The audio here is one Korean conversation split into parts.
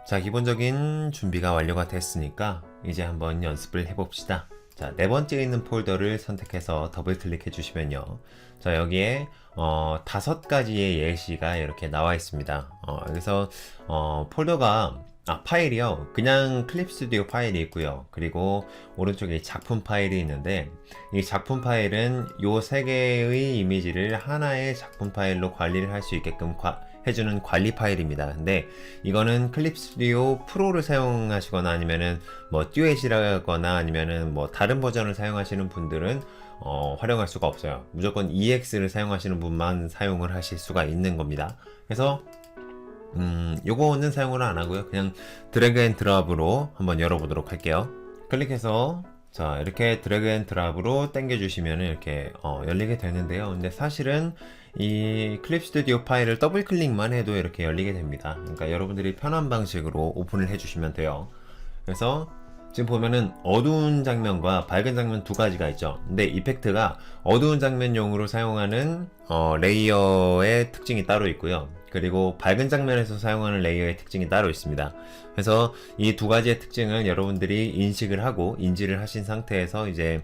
자, 기본적인 준비가 완료가 됐으니까 이제 한번 연습을 해봅시다. 자, 네 번째 있는 폴더를 선택해서 더블 클릭해 주시면요. 자, 여기에 5가지의 예시가 이렇게 나와 있습니다. 여기서 폴더가 파일이요. 그냥 클립 스튜디오 파일이 있고요. 그리고 오른쪽에 작품 파일이 있는데 이 작품 파일은 요 세 개의 이미지를 하나의 작품 파일로 관리를 할 수 있게끔 해주는 관리 파일입니다. 근데 이거는 클립 스튜디오 프로를 사용하시거나 아니면은 뭐 듀엣이라거나 아니면은 뭐 다른 버전을 사용하시는 분들은 활용할 수가 없어요. 무조건 EX를 사용하시는 분만 사용을 하실 수가 있는 겁니다. 그래서 요거는 사용을 안 하고요. 그냥 드래그 앤 드랍으로 한번 열어보도록 할게요. 클릭해서 자, 이렇게 드래그 앤 드랍으로 당겨 주시면 이렇게 열리게 되는데요. 근데 사실은 이 클립 스튜디오 파일을 더블 클릭만 해도 이렇게 열리게 됩니다. 그러니까 여러분들이 편한 방식으로 오픈을 해 주시면 돼요. 그래서 지금 보면은 어두운 장면과 밝은 장면 두 가지가 있죠. 근데 이펙트가 어두운 장면용으로 사용하는 레이어의 특징이 따로 있고요. 그리고 밝은 장면에서 사용하는 레이어의 특징이 따로 있습니다. 그래서 이 두 가지의 특징을 여러분들이 인식을 하고 인지를 하신 상태에서 이제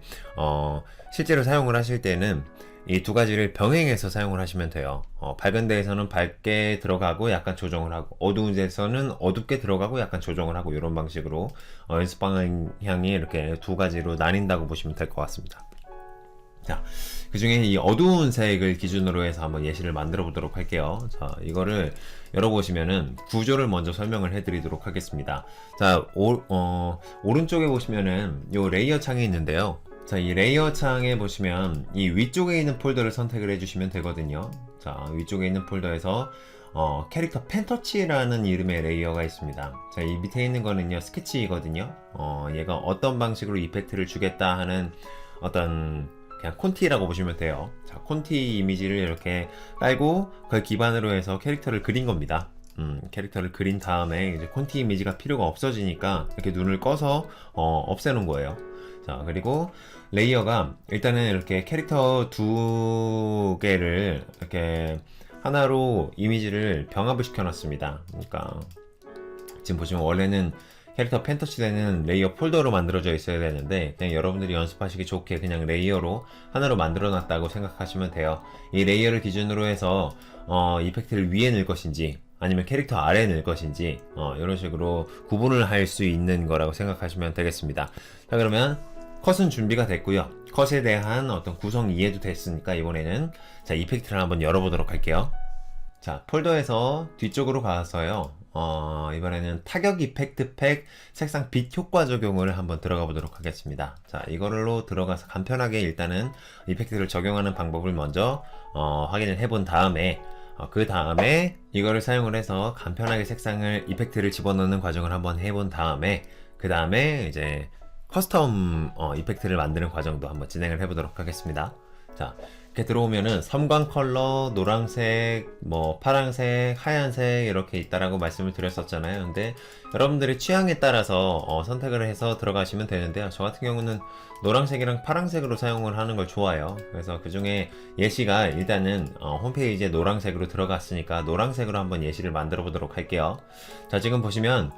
실제로 사용을 하실 때는 이 두 가지를 병행해서 사용을 하시면 돼요. 밝은 데에서는 밝게 들어가고 약간 조정을 하고 어두운 데에서는 어둡게 들어가고 약간 조정을 하고 이런 방식으로 연습 방향이 이렇게 두 가지로 나뉜다고 보시면 될 것 같습니다. 자, 그 중에 이 어두운 색을 기준으로 해서 한번 예시를 만들어 보도록 할게요. 자, 이거를 열어보시면은 구조를 먼저 설명을 해드리도록 하겠습니다. 자, 오른쪽에 보시면은 요 레이어 창이 있는데요. 자, 이 레이어 창에 보시면 이 위쪽에 있는 폴더를 선택을 해주시면 되거든요. 자, 위쪽에 있는 폴더에서 캐릭터 펜터치라는 이름의 레이어가 있습니다. 자, 이 밑에 있는 거는요, 스케치이거든요. 얘가 어떤 방식으로 이펙트를 주겠다 하는 어떤 그냥 콘티라고 보시면 돼요. 자, 콘티 이미지를 이렇게 깔고 그걸 기반으로 해서 캐릭터를 그린 겁니다. 캐릭터를 그린 다음에 이제 콘티 이미지가 필요가 없어지니까 이렇게 눈을 꺼서 없애놓은 거예요. 자, 그리고 레이어가 일단은 이렇게 캐릭터 두 개를 이렇게 하나로 이미지를 병합을 시켜 놨습니다. 그러니까 지금 보시면 원래는 캐릭터 펜터치 되는 레이어 폴더로 만들어져 있어야 되는데 그냥 여러분들이 연습하시기 좋게 그냥 레이어로 하나로 만들어 놨다고 생각하시면 돼요. 이 레이어를 기준으로 해서 이펙트를 위에 넣을 것인지 아니면 캐릭터 아래에 넣을 것인지 이런 식으로 구분을 할 수 있는 거라고 생각하시면 되겠습니다. 자, 그러면 컷은 준비가 됐고요. 컷에 대한 어떤 구성 이해도 됐으니까 이번에는 자, 이펙트를 한번 열어보도록 할게요. 자, 폴더에서 뒤쪽으로 가서요. 이번에는 타격 이펙트 팩 색상 빛 효과 적용을 한번 들어가 보도록 하겠습니다. 자, 이걸로 들어가서 간편하게 일단은 이펙트를 적용하는 방법을 먼저 확인을 해본 다음에 그 다음에 이거를 사용을 해서 간편하게 색상을 이펙트를 집어넣는 과정을 한번 해본 다음에 그 다음에 이제 커스텀 이펙트를 만드는 과정도 한번 진행을 해보도록 하겠습니다. 자, 이렇게 들어오면은 섬광 컬러, 노란색, 뭐 파란색, 하얀색 이렇게 있다라고 말씀을 드렸었잖아요. 근데 여러분들의 취향에 따라서 선택을 해서 들어가시면 되는데요. 저 같은 경우는 노란색이랑 파란색으로 사용을 하는 걸 좋아해요. 그래서 그 중에 예시가 일단은 홈페이지에 노란색으로 들어갔으니까 노란색으로 한번 예시를 만들어 보도록 할게요. 자, 지금 보시면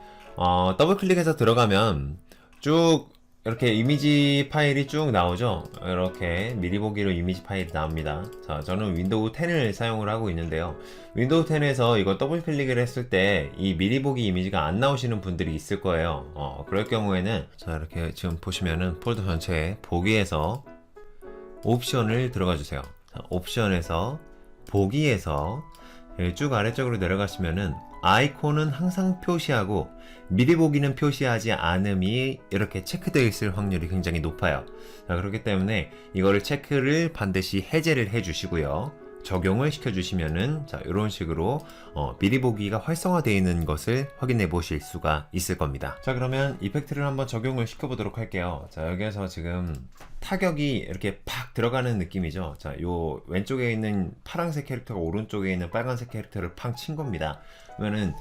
더블 클릭해서 들어가면 쭉 이렇게 이미지 파일이 쭉 나오죠. 이렇게 미리 보기로 이미지 파일이 나옵니다. 자, 저는 윈도우 10을 사용을 하고 있는데요. 윈도우 10에서 이거 더블 클릭을 했을 때 이 미리 보기 이미지가 안 나오시는 분들이 있을 거예요. 그럴 경우에는 자, 이렇게 지금 보시면은 폴더 전체에 보기에서 옵션을 들어가 주세요. 자, 옵션에서 보기에서 쭉 아래쪽으로 내려가시면은 아이콘은 항상 표시하고 미리 보기는 표시하지 않음이 이렇게 체크되어 있을 확률이 굉장히 높아요. 자, 그렇기 때문에 이거를 체크를 반드시 해제를 해 주시고요. 적용을 시켜주시면은 자, 이런 식으로 미리 보기가 활성화되어 있는 것을 확인해 보실 수가 있을 겁니다. 자, 그러면 이펙트를 한번 적용을 시켜 보도록 할게요. 자, 여기에서 지금 타격이 이렇게 팍 들어가는 느낌이죠. 자, 요 왼쪽에 있는 파란색 캐릭터가 오른쪽에 있는 빨간색 캐릭터를 팡 친 겁니다. 그러면은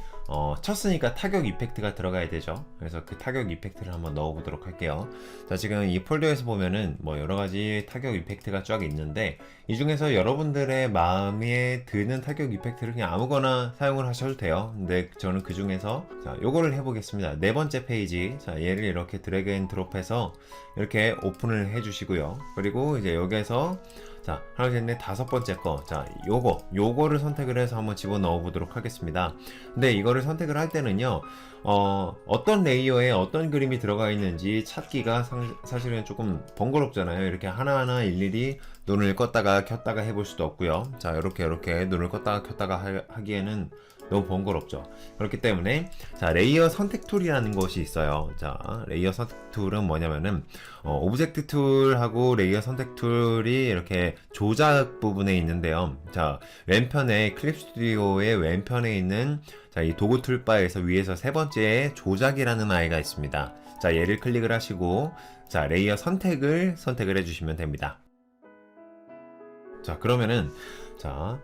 쳤으니까 타격 이펙트가 들어가야 되죠. 그래서 그 타격 이펙트를 한번 넣어보도록 할게요. 자, 지금 이 폴더에서 보면은 뭐 여러가지 타격 이펙트가 쫙 있는데, 이 중에서 여러분들의 마음에 드는 타격 이펙트를 그냥 아무거나 사용을 하셔도 돼요. 근데 저는 그 중에서 자, 요거를 해보겠습니다. 네 번째 페이지. 자, 얘를 이렇게 드래그 앤 드롭해서 이렇게 오픈을 해주시고요. 그리고 이제 여기에서 자, 하나, 둘, 셋, 넷, 다섯 번째 거. 자, 요거를 선택을 해서 한번 집어넣어 보도록 하겠습니다. 근데 이거를 선택을 할 때는요, 어떤 레이어에 어떤 그림이 들어가 있는지 찾기가 사실은 조금 번거롭잖아요. 이렇게 하나하나 일일이 눈을 껐다가 켰다가 해볼 수도 없고요. 자, 이렇게 눈을 껐다가 켰다가 하기에는 너무 번거롭죠. 그렇기 때문에 자, 레이어 선택 툴이라는 것이 있어요. 자, 레이어 선택 툴은 뭐냐면은 오브젝트 툴하고 레이어 선택 툴이 이렇게 조작 부분에 있는데요. 자, 왼편에 클립 스튜디오의 왼편에 있는 자, 이 도구 툴바에서 위에서 세 번째에 조작이라는 아이가 있습니다. 자, 얘를 클릭을 하시고 자, 레이어 선택을 해주시면 됩니다. 자, 그러면은 자,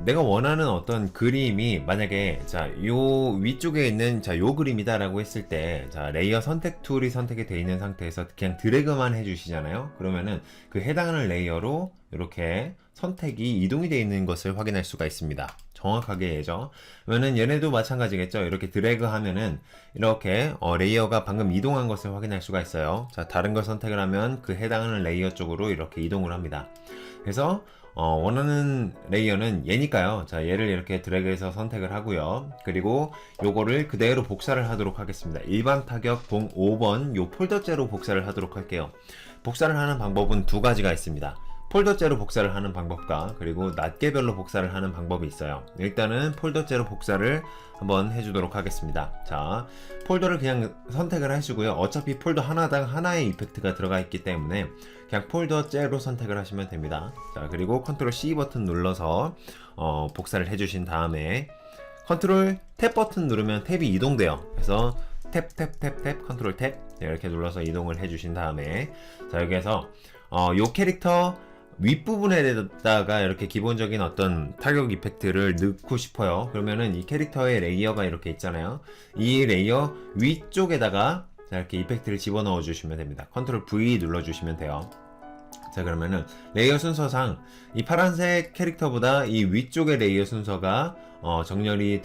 내가 원하는 어떤 그림이 만약에 자, 요 위쪽에 있는 자, 요 그림이다라고 했을 때 자, 레이어 선택 툴이 선택이 되어 있는 상태에서 그냥 드래그만 해주시잖아요. 그러면은 그 해당하는 레이어로 이렇게 선택이 이동이 되어 있는 것을 확인할 수가 있습니다. 정확하게 예죠. 그러면은 얘네도 마찬가지겠죠. 이렇게 드래그 하면은 이렇게 레이어가 방금 이동한 것을 확인할 수가 있어요. 자, 다른 걸 선택을 하면 그 해당하는 레이어 쪽으로 이렇게 이동을 합니다. 그래서 원하는 레이어는 얘니까요. 자, 얘를 이렇게 드래그해서 선택을 하고요. 그리고 요거를 그대로 복사를 하도록 하겠습니다. 일반 타격 05번 요 폴더째로 복사를 하도록 할게요. 복사를 하는 방법은 두 가지가 있습니다. 폴더째로 복사를 하는 방법과 그리고 낱개별로 복사를 하는 방법이 있어요. 일단은 폴더째로 복사를 한번 해주도록 하겠습니다. 자, 폴더를 그냥 선택을 하시고요. 어차피 폴더 하나당 하나의 이펙트가 들어가 있기 때문에 그냥 폴더째로 선택을 하시면 됩니다. 자, 그리고 컨트롤 C 버튼 눌러서 복사를 해주신 다음에 컨트롤 탭 버튼 누르면 탭이 이동돼요. 그래서 탭 컨트롤 탭 이렇게 눌러서 이동을 해주신 다음에 자, 여기에서 요 캐릭터 윗부분에다가 이렇게 기본적인 어떤 타격 이펙트를 넣고 싶어요. 그러면은 이 캐릭터의 레이어가 이렇게 있잖아요. 이 레이어 위쪽에다가 자, 이렇게 이펙트를 집어넣어 주시면 됩니다. 컨트롤 V 눌러 주시면 돼요. 자, 그러면은 레이어 순서상 이 파란색 캐릭터보다 이 위쪽의 레이어 순서가 정렬이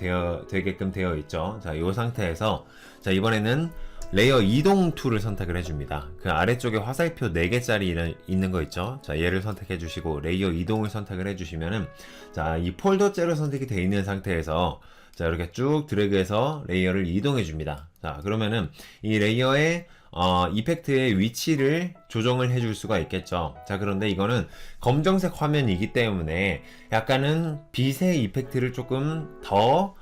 되게끔 되어 있죠. 자, 이 상태에서 자, 이번에는 레이어 이동 툴을 선택을 해줍니다. 그 아래쪽에 화살표 4개짜리 있는 거 있죠. 자, 얘를 선택해 주시고 레이어 이동을 선택을 해주시면은 자, 이 폴더째로 선택이 되어 있는 상태에서 자, 이렇게 쭉 드래그해서 레이어를 이동해 줍니다. 자, 그러면은 이 레이어의 이펙트의 위치를 조정을 해줄 수가 있겠죠. 자, 그런데 이거는 검정색 화면이기 때문에 약간은 빛의 이펙트를 조금 더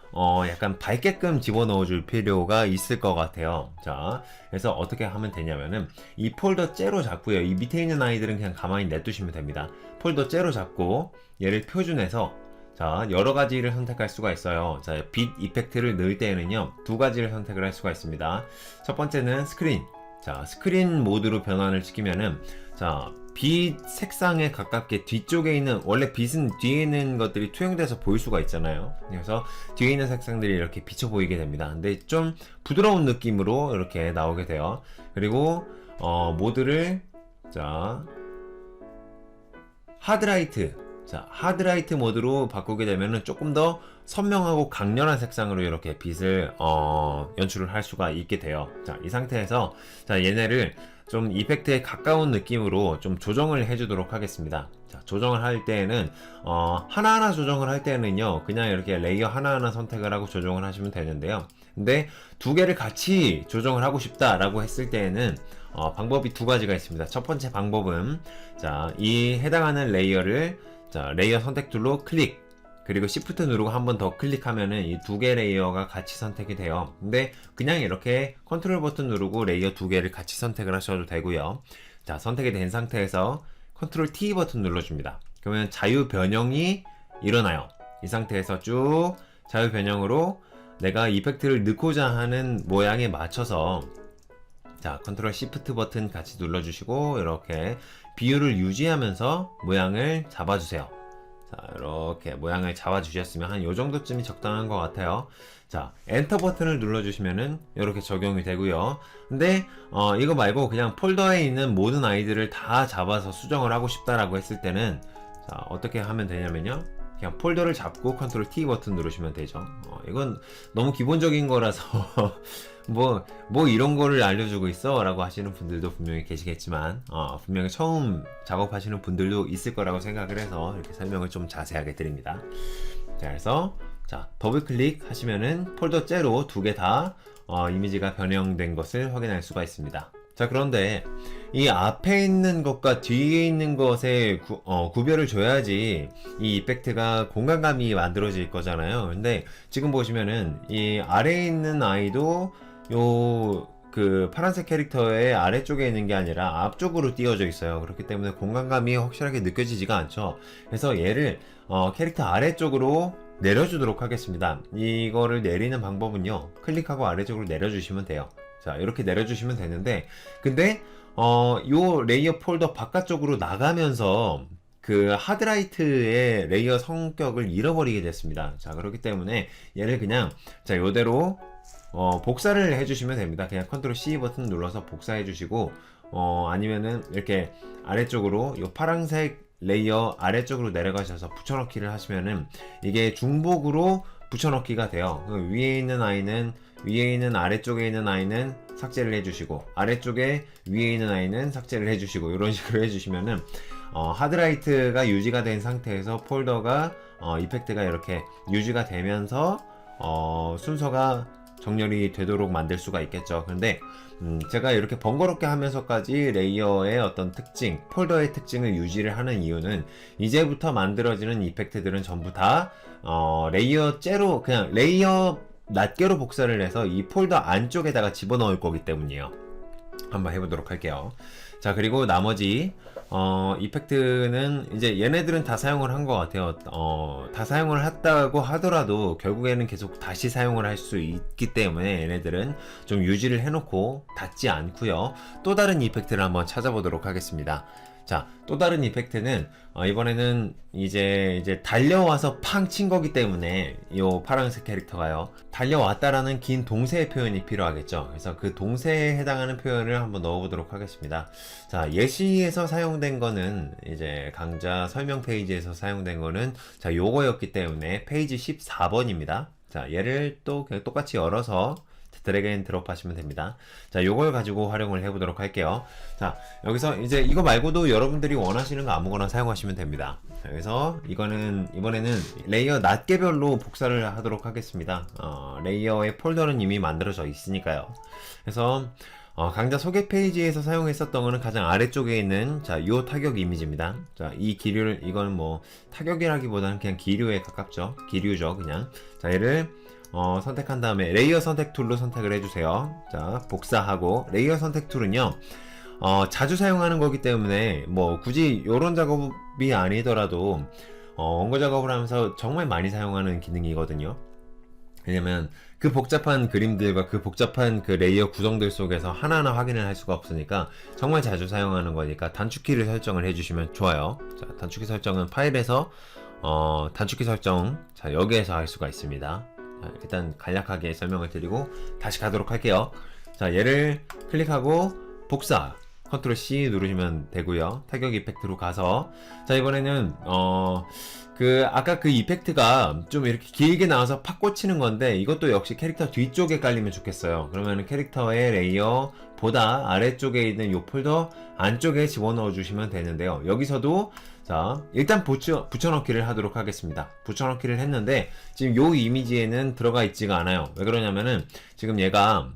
약간 밝게끔 집어넣어 줄 필요가 있을 것 같아요. 자, 그래서 어떻게 하면 되냐면은 이 폴더 째로 잡고요. 이 밑에 있는 아이들은 그냥 가만히 냅두시면 됩니다. 폴더 째로 잡고 얘를 표준해서 자, 여러 가지를 선택할 수가 있어요. 자, 빛 이펙트를 넣을 때에는요, 두 가지를 선택을 할 수가 있습니다. 첫 번째는 스크린. 자, 스크린 모드로 변환을 시키면은 자, 빛 색상에 가깝게 뒤쪽에 있는 원래 빛은 뒤에 있는 것들이 투영돼서 보일 수가 있잖아요. 그래서 뒤에 있는 색상들이 이렇게 비쳐 보이게 됩니다. 근데 좀 부드러운 느낌으로 이렇게 나오게 돼요. 그리고 모드를 자, 하드라이트. 자, 하드라이트 모드로 바꾸게 되면은 조금 더 선명하고 강렬한 색상으로 이렇게 빛을 연출을 할 수가 있게 돼요. 자, 이 상태에서 자, 얘네를 좀 이펙트에 가까운 느낌으로 좀 조정을 해주도록 하겠습니다. 자, 조정을 할 때에는 하나하나 조정을 할 때는요, 그냥 이렇게 레이어 하나하나 선택을 하고 조정을 하시면 되는데요. 근데 두 개를 같이 조정을 하고 싶다라고 했을 때에는 방법이 두 가지가 있습니다. 첫 번째 방법은 자, 이 해당하는 레이어를 자, 레이어 선택 툴로 클릭, 그리고 Shift 누르고 한 번 더 클릭하면은 이 두 개 레이어가 같이 선택이 돼요. 근데 그냥 이렇게 컨트롤 버튼 누르고 레이어 두 개를 같이 선택을 하셔도 되고요. 자, 선택이 된 상태에서 컨트롤 T 버튼 눌러줍니다. 그러면 자유 변형이 일어나요. 이 상태에서 쭉 자유 변형으로 내가 이펙트를 넣고자 하는 모양에 맞춰서 자, 컨트롤 Shift 버튼 같이 눌러주시고 이렇게 비율을 유지하면서 모양을 잡아주세요. 자, 이렇게 모양을 잡아 주셨으면 한 요 정도쯤이 적당한 것 같아요. 자, 엔터 버튼을 눌러주시면은 이렇게 적용이 되고요. 근데 이거 말고 그냥 폴더에 있는 모든 아이들을 다 잡아서 수정을 하고 싶다라고 했을 때는 자, 어떻게 하면 되냐면요. 그냥 폴더를 잡고 컨트롤 T 버튼 누르시면 되죠. 이건 너무 기본적인 거라서 뭐 이런 거를 알려주고 있어 라고 하시는 분들도 분명히 계시겠지만 분명히 처음 작업하시는 분들도 있을 거라고 생각을 해서 이렇게 설명을 좀 자세하게 드립니다. 자, 그래서 자, 더블 클릭 하시면은 폴더 째로 두 개 다 이미지가 변형된 것을 확인할 수가 있습니다. 자, 그런데 이 앞에 있는 것과 뒤에 있는 것에 구별을 줘야지 이 이펙트가 공간감이 만들어질 거잖아요. 근데 지금 보시면은 이 아래에 있는 아이도 그 파란색 캐릭터의 아래쪽에 있는 게 아니라 앞쪽으로 띄워져 있어요. 그렇기 때문에 공간감이 확실하게 느껴지지가 않죠. 그래서 얘를 캐릭터 아래쪽으로 내려주도록 하겠습니다. 이거를 내리는 방법은요, 클릭하고 아래쪽으로 내려주시면 돼요. 자, 이렇게 내려주시면 되는데, 근데 요 레이어 폴더 바깥쪽으로 나가면서 그 하드라이트의 레이어 성격을 잃어버리게 됐습니다. 자, 그렇기 때문에 얘를 그냥 자, 요대로 복사를 해주시면 됩니다. 그냥 컨트롤 C 버튼 눌러서 복사해 주시고 아니면은 이렇게 아래쪽으로 요 파란색 레이어 아래쪽으로 내려가셔서 붙여넣기를 하시면은 이게 중복으로 붙여넣기가 돼요. 위에 있는 아래쪽에 있는 아이는 삭제를 해주시고 아래쪽에 위에 있는 아이는 삭제를 해주시고 이런 식으로 해주시면은 하드라이트가 유지가 된 상태에서 폴더가 이펙트가 이렇게 유지가 되면서 순서가 정렬이 되도록 만들 수가 있겠죠. 근데 제가 이렇게 번거롭게 하면서까지 레이어의 어떤 특징, 폴더의 특징을 유지를 하는 이유는 이제부터 만들어지는 이펙트들은 전부 다 레이어째로 그냥 레이어 낱개로 복사를 해서 이 폴더 안쪽에다가 집어넣을 거기 때문이에요. 한번 해보도록 할게요. 자, 그리고 나머지 이펙트는 이제 얘네들은 다 사용을 한 것 같아요. 다 사용을 했다고 하더라도 결국에는 계속 다시 사용을 할 수 있기 때문에 얘네들은 좀 유지를 해놓고 닫지 않고요. 또 다른 이펙트를 한번 찾아보도록 하겠습니다. 자, 또 다른 이펙트는 이번에는 이제 달려와서 팡 친 거기 때문에 이 파란색 캐릭터가요, 달려왔다라는 긴 동세의 표현이 필요하겠죠. 그래서 그 동세에 해당하는 표현을 한번 넣어보도록 하겠습니다. 자, 예시에서 사용된 거는 이제 강좌 설명 페이지에서 사용된 거는 자, 요거였기 때문에 페이지 14번입니다. 자, 얘를 또 그냥 똑같이 열어서 드래그 앤 드롭 하시면 됩니다. 자, 요걸 가지고 활용을 해보도록 할게요. 자, 여기서 이제 이거 말고도 여러분들이 원하시는 거 아무거나 사용하시면 됩니다. 자, 그래서 이번에는 레이어 낱개별로 복사를 하도록 하겠습니다. 레이어의 폴더는 이미 만들어져 있으니까요. 그래서 강좌 소개 페이지에서 사용했었던 거는 가장 아래쪽에 있는 자, 요 타격 이미지입니다. 자, 이 기류를 이거는 뭐 타격이라기보다는 그냥 기류에 가깝죠. 기류죠, 그냥. 자, 얘를 선택한 다음에 레이어 선택 툴로 선택을 해주세요. 자, 복사하고 레이어 선택 툴은요, 자주 사용하는 거기 때문에 뭐 굳이 이런 작업이 아니더라도 원고 작업을 하면서 정말 많이 사용하는 기능이거든요. 왜냐면 그 복잡한 그림들과 그 복잡한 그 레이어 구성들 속에서 하나하나 확인을 할 수가 없으니까 정말 자주 사용하는 거니까 단축키를 설정을 해주시면 좋아요. 자, 단축키 설정은 파일에서 단축키 설정, 자, 여기에서 할 수가 있습니다. 자, 일단 간략하게 설명을 드리고 다시 가도록 할게요. 자, 얘를 클릭하고 복사 컨트롤 C 누르시면 되고요. 타격 이펙트로 가서 자, 이번에는 아까 그 이펙트가 좀 이렇게 길게 나와서 팍 꽂히는 건데 이것도 역시 캐릭터 뒤쪽에 깔리면 좋겠어요. 그러면 캐릭터의 레이어 보다 아래쪽에 있는 요 폴더 안쪽에 집어넣어 주시면 되는데요. 여기서도 자, 일단 붙여넣기를 하도록 하겠습니다. 붙여넣기를 했는데 지금 요 이미지에는 들어가 있지가 않아요. 왜 그러냐면은 지금 얘가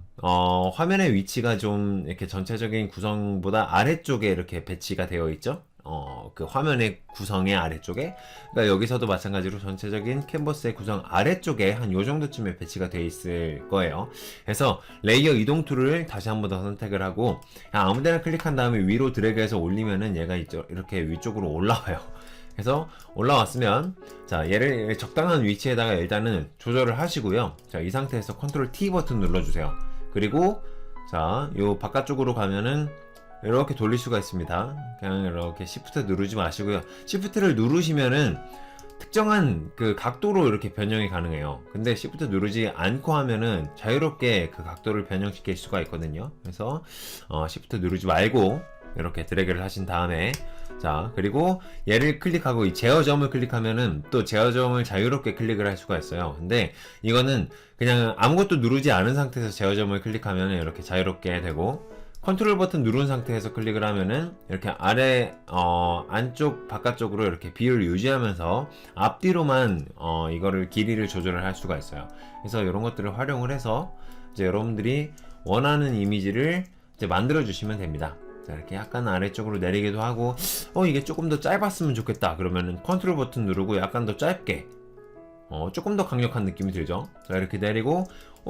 화면의 위치가 좀 이렇게 전체적인 구성보다 아래쪽에 이렇게 배치가 되어 있죠. 그 화면의 구성의 아래쪽에, 그러니까 여기서도 마찬가지로 전체적인 캔버스의 구성 아래쪽에 한 요 정도쯤에 배치가 되어 있을 거예요. 그래서 레이어 이동 툴을 다시 한번 더 선택을 하고 그냥 아무데나 클릭한 다음에 위로 드래그해서 올리면은 얘가 이렇게 위쪽으로 올라와요. 그래서 올라왔으면 자, 얘를 적당한 위치에다가 일단은 조절을 하시고요. 자, 이 상태에서 컨트롤 T 버튼 눌러주세요. 그리고 자, 요 바깥쪽으로 가면은 이렇게 돌릴 수가 있습니다. 그냥 이렇게 시프트 누르지 마시고요. 시프트를 누르시면은 특정한 그 각도로 이렇게 변형이 가능해요. 근데 Shift 누르지 않고 하면은 자유롭게 그 각도를 변형시킬 수가 있거든요. 그래서 Shift 누르지 말고 이렇게 드래그를 하신 다음에, 자, 그리고 얘를 클릭하고 이 제어점을 클릭하면은 또 제어점을 자유롭게 클릭을 할 수가 있어요. 근데 이거는 그냥 아무것도 누르지 않은 상태에서 제어점을 클릭하면 이렇게 자유롭게 되고, 컨트롤 버튼 누른 상태에서 클릭을 하면은 이렇게 아래 안쪽 바깥쪽으로 이렇게 비율을 유지하면서 앞뒤로만 이거를 길이를 조절을 할 수가 있어요. 그래서 이런 것들을 활용을 해서 이제 여러분들이 원하는 이미지를 이제 만들어 주시면 됩니다. 자, 이렇게 약간 아래쪽으로 내리기도 하고, 이게 조금 더 짧았으면 좋겠다 그러면은 컨트롤 버튼 누르고 약간 더 짧게, 조금 더 강력한 느낌이 들죠. 자, 이렇게 내리고,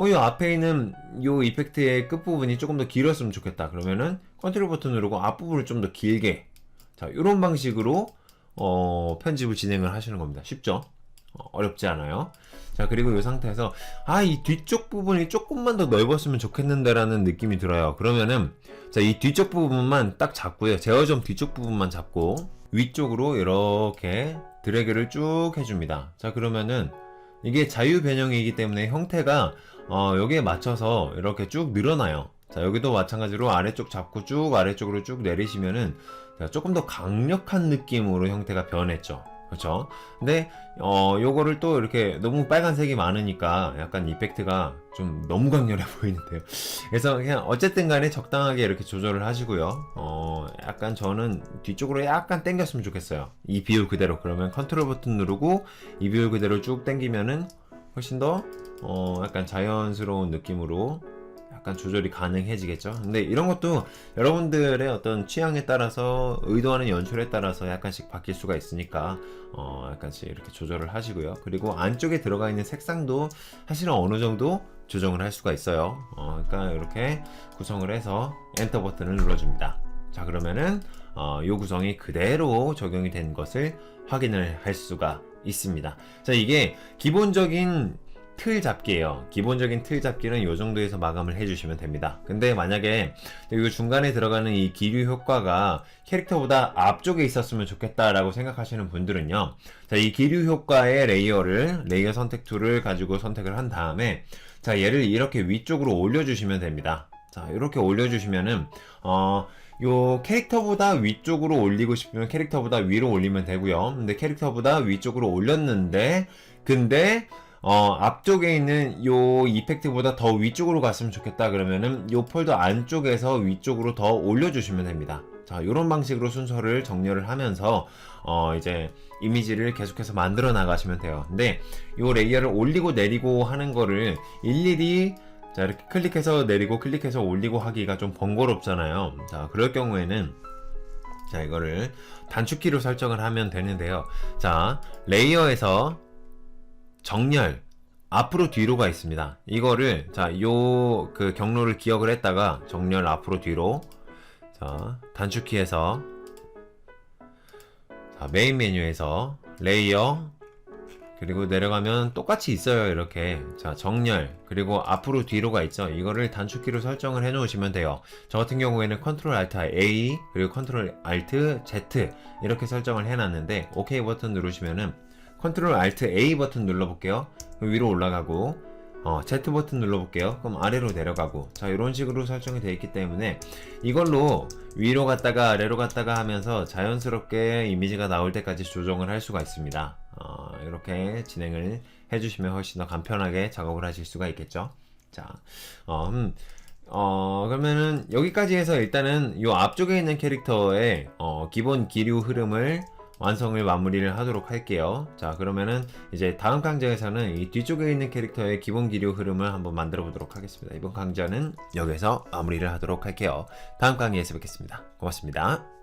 이 앞에 있는 요 이펙트의 끝부분이 조금 더 길었으면 좋겠다 그러면은 컨트롤 버튼 누르고 앞부분을 좀 더 길게, 자, 이런 방식으로 편집을 진행을 하시는 겁니다. 쉽죠? 어렵지 않아요. 자, 그리고 이 상태에서 이 뒤쪽 부분이 조금만 더 넓었으면 좋겠는데 라는 느낌이 들어요. 그러면은 자, 이 뒤쪽 부분만 딱 잡고요. 제어점 뒤쪽 부분만 잡고 위쪽으로 이렇게 드래그를 쭉 해줍니다. 자, 그러면은 이게 자유 변형이기 때문에 형태가 여기에 맞춰서 이렇게 쭉 늘어나요. 자, 여기도 마찬가지로 아래쪽 잡고 쭉 아래쪽으로 쭉 내리시면은 조금 더 강력한 느낌으로 형태가 변했죠. 그렇죠? 근데 요거를 또 이렇게 너무 빨간색이 많으니까 약간 이펙트가 좀 너무 강렬해 보이는데요. 그래서 그냥 어쨌든 간에 적당하게 이렇게 조절을 하시고요. 약간 저는 뒤쪽으로 약간 당겼으면 좋겠어요. 이 비율 그대로. 그러면 컨트롤 버튼 누르고 이 비율 그대로 쭉 당기면은 훨씬 더 약간 자연스러운 느낌으로 약간 조절이 가능해지겠죠. 근데 이런 것도 여러분들의 어떤 취향에 따라서, 의도하는 연출에 따라서 약간씩 바뀔 수가 있으니까 약간씩 이렇게 조절을 하시고요. 그리고 안쪽에 들어가 있는 색상도 사실은 어느 정도 조정을 할 수가 있어요. 그러니까 이렇게 구성을 해서 엔터 버튼을 눌러줍니다. 자, 그러면은 이 구성이 그대로 적용이 된 것을 확인을 할 수가 있습니다. 자, 이게 기본적인 틀 잡기예요. 기본적인 틀 잡기는 이 정도에서 마감을 해주시면 됩니다. 근데 만약에 이 중간에 들어가는 이 기류 효과가 캐릭터보다 앞쪽에 있었으면 좋겠다라고 생각하시는 분들은요, 자, 이 기류 효과의 레이어 선택 툴을 가지고 선택을 한 다음에, 자, 얘를 이렇게 위쪽으로 올려주시면 됩니다. 자, 이렇게 올려주시면은 요 캐릭터보다 위쪽으로 올리고 싶으면 캐릭터보다 위로 올리면 되고요. 근데 캐릭터보다 위쪽으로 올렸는데, 근데 앞쪽에 있는 요 이펙트보다 더 위쪽으로 갔으면 좋겠다 그러면은 요 폴더 안쪽에서 위쪽으로 더 올려주시면 됩니다. 자, 요런 방식으로 순서를 정렬을 하면서 이제 이미지를 계속해서 만들어 나가시면 돼요. 근데 요 레이어를 올리고 내리고 하는 거를 일일이, 자, 이렇게 클릭해서 내리고 클릭해서 올리고 하기가 좀 번거롭잖아요. 자, 그럴 경우에는, 자, 이거를 단축키로 설정을 하면 되는데요. 자, 레이어에서 정렬 앞으로 뒤로가 있습니다. 이거를, 자, 요 그 경로를 기억을 했다가 정렬 앞으로 뒤로, 자, 단축키에서, 자, 메인 메뉴에서 레이어, 그리고 내려가면 똑같이 있어요. 이렇게, 자, 정렬, 그리고 앞으로 뒤로가 있죠. 이거를 단축키로 설정을 해 놓으시면 돼요. 저 같은 경우에는 컨트롤 알트 A 그리고 컨트롤 알트 Z 이렇게 설정을 해 놨는데, OK 버튼 누르시면은 컨트롤 알트 A 버튼 눌러볼게요. 그럼 위로 올라가고, Z 버튼 눌러볼게요. 그럼 아래로 내려가고, 자, 이런 식으로 설정이 되어 있기 때문에 이걸로 위로 갔다가 아래로 갔다가 하면서 자연스럽게 이미지가 나올 때까지 조정을 할 수가 있습니다. 이렇게 진행을 해주시면 훨씬 더 간편하게 작업을 하실 수가 있겠죠. 자, 그러면은 여기까지 해서 일단은 요 앞쪽에 있는 캐릭터의 기본 기류 흐름을 완성을 마무리를 하도록 할게요. 자, 그러면은 이제 다음 강좌에서는 이 뒤쪽에 있는 캐릭터의 기본 기류 흐름을 한번 만들어 보도록 하겠습니다. 이번 강좌는 여기서 마무리를 하도록 할게요. 다음 강의에서 뵙겠습니다. 고맙습니다.